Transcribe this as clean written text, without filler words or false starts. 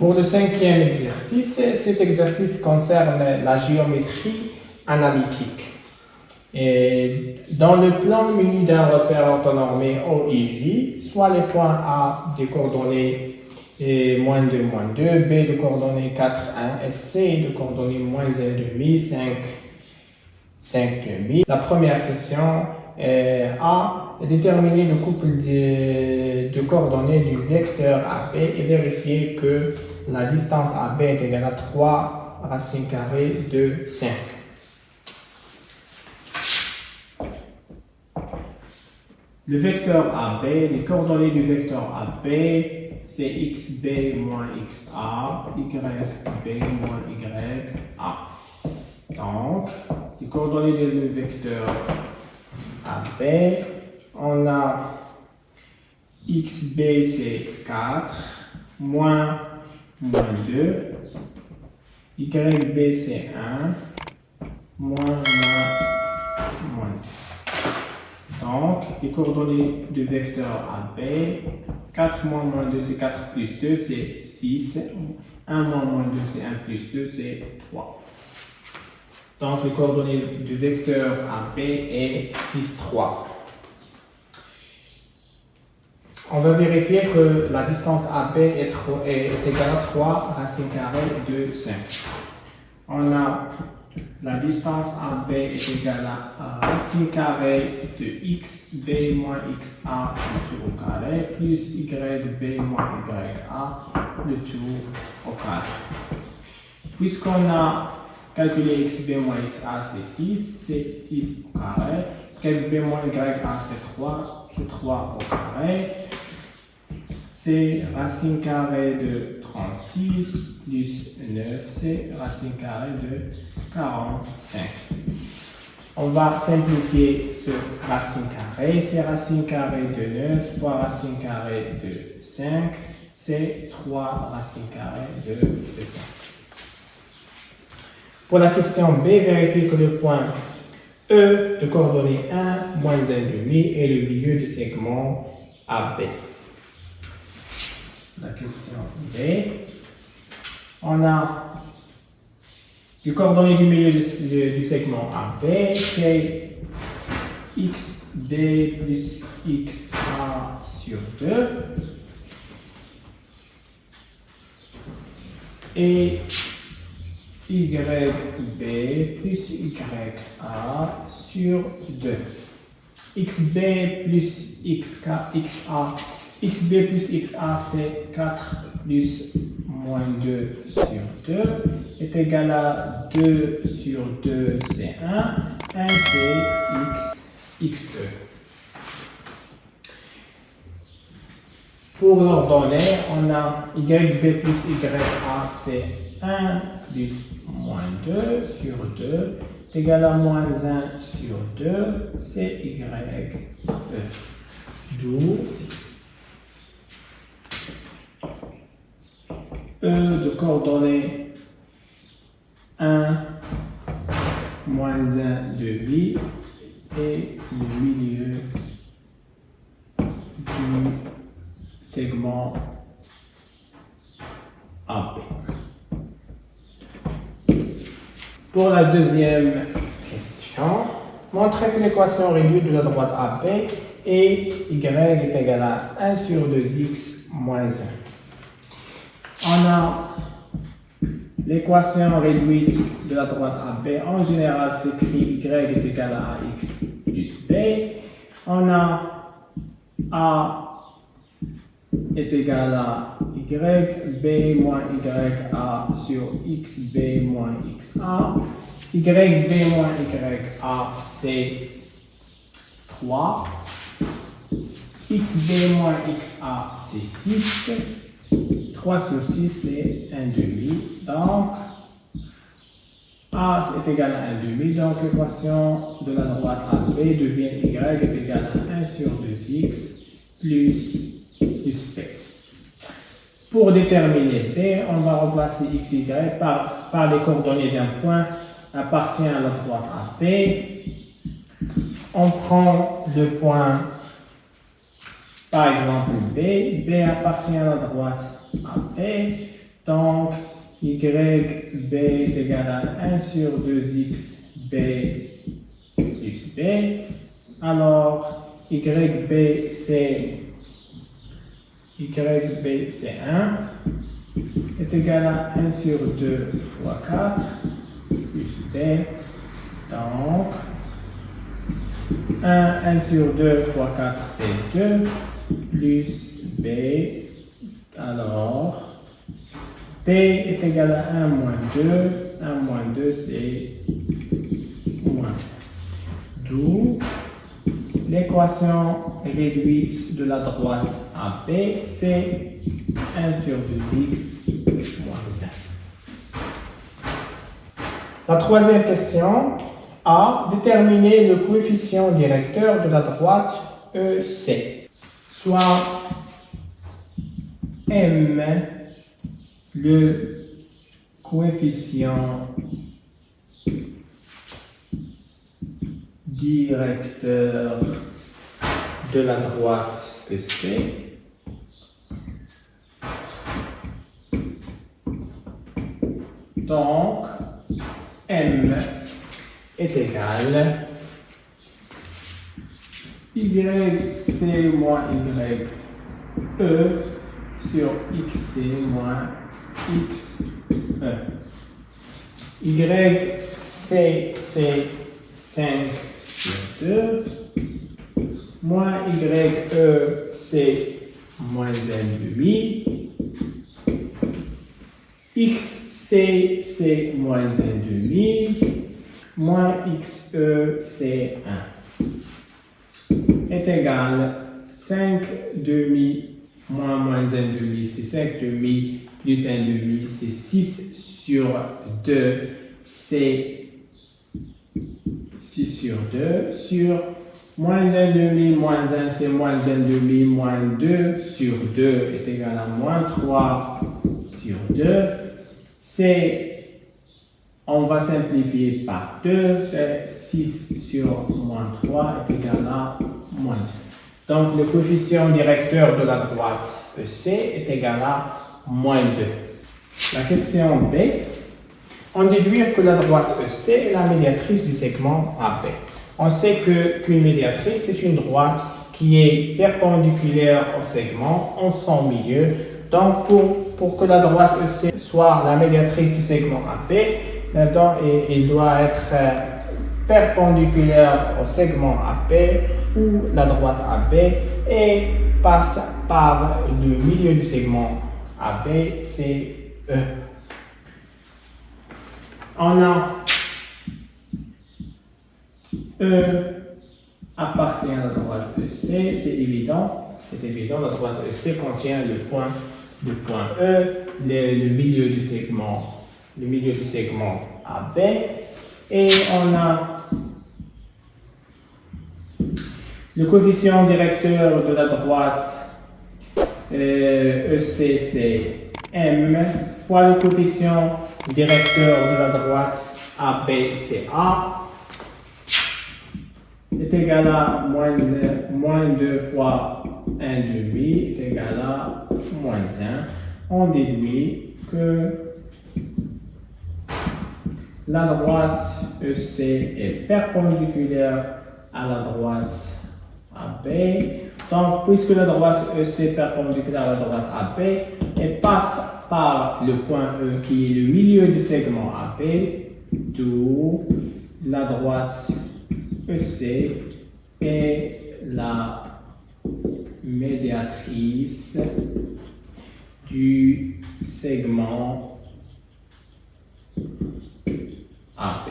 Pour le cinquième exercice, cet exercice concerne la géométrie analytique. Et dans le plan muni d'un repère orthonormé O et J, soit les points A des coordonnées moins 2, moins 2, B de coordonnées 4, 1, et C de coordonnées moins 1,5, 5, 5,5. La première question A, déterminer le couple de coordonnées du vecteur AB et vérifier que la distance AB est égale à 3 racine carrée de 5. Le vecteur AB, les coordonnées du vecteur AB, c'est xb moins xa, yb moins ya. Donc, les coordonnées du vecteur AB, on a xb c'est 4, moins 2, yb c'est 1, moins 2. Donc, les coordonnées du vecteur AB, 4 moins 2 c'est 4 plus 2 c'est 6, 1 moins 2 c'est 1 plus 2 c'est 3. Donc, les coordonnées du vecteur AB est 6, 3. On va vérifier que la distance AB est égale à 3 racine carrée de 5. On a la distance AB est égale à racine carrée de xb moins xa le tout au carré plus yb moins ya le tout au carré. Puisqu'on a calculé xb moins xa c'est 6, c'est 6 au carré. Xb moins ya c'est 3 au carré. C'est racine carrée de 36 plus 9, c'est racine carrée de 45. On va simplifier ce racine carré. C'est racine carrée de 9 fois racine carrée de 5, c'est 3 racine carrée de 5. Pour la question B, vérifiez que le point E de coordonnées 1, moins 1,5 est le milieu du segment AB. La question B. On a les coordonnées du milieu du segment AB, c'est xb plus xa sur 2 et yb plus ya sur 2. xb plus xa, xb plus xa c'est 4 plus moins 2 sur 2 est égal à 2 sur 2 c'est 1, 1 c'est x2. Pour l'ordonnée, on a yb plus ya c'est 1 plus moins 2 sur 2 est égal à moins 1 sur 2 c'est ye. D'où E de coordonnées 1, moins 1 de I et le milieu du segment AB. Pour la deuxième question, montrez que l'équation réduite de la droite AB et y est égal à 1 sur 2x moins 1. On a l'équation réduite de la droite AB. En général, s'écrit y est égal à ax plus b. On a a est égal à y, b moins ya sur xb moins xa. Yb moins ya c'est 3. Xb moins xa c'est 6. 3 sur 6 c'est 1,5. Donc, A est égal à 1,5. Donc, l'équation de la droite AB devient Y est égal à 1 sur 2x plus B. Pour déterminer B, on va remplacer x, y par les coordonnées d'un point appartient à la droite AB. On prend le point, par exemple B. B appartient à la droite AB. Donc, YB est égal à 1 sur 2x B plus B. Alors, YB c'est 1 est égal à 1 sur 2 fois 4 plus B. Donc, 1 sur 2 fois 4 c'est 2 plus B. Alors, B est égal à 1 moins 2. 1 moins 2 c'est moins 5. D'où l'équation réduite de la droite AB, c'est 1 sur 2x moins 1. La troisième question A. Déterminer le coefficient directeur de la droite EC, soit M, le coefficient directeur de la droite EC, donc M est égal YC moins YE sur XC moins XE. YC c'est 5 sur 2 moins YE c'est moins 1,5. XC c'est moins 1,5 moins XE c'est 1 est égal 5 demi moins 1,5 c'est 5 demi plus 1,5 c'est 6 sur 2 c'est 6 sur 2 sur moins 1,5 moins 1 c'est moins 1,5 moins 2 sur 2 est égal à moins 3 sur 2. On va simplifier par 2, c'est 6 sur moins 3 est égal à moins 2. Donc le coefficient directeur de la droite EC est égal à moins 2. La question B. On déduit que la droite EC est la médiatrice du segment AB. On sait qu'une médiatrice, c'est une droite qui est perpendiculaire au segment en son milieu. Donc, pour que la droite EC soit la médiatrice du segment AB, il doit être perpendiculaire au segment AB ou la droite AB et passe par le milieu du segment AB, c'est E. On a E appartient à la droite EC, c'est évident, la droite EC contient le point E, le milieu du segment AB, et on a le coefficient directeur de la droite EC, c'est M, fois le coefficient directeur de la droite AB, c'est A, est égal à moins 2 fois 1,5 est égal à moins 1. On déduit que la droite EC est perpendiculaire à la droite AB. Donc, puisque la droite EC est perpendiculaire à la droite AB, elle passe par le point E qui est le milieu du segment AB, d'où la droite EC est la médiatrice du segment AB.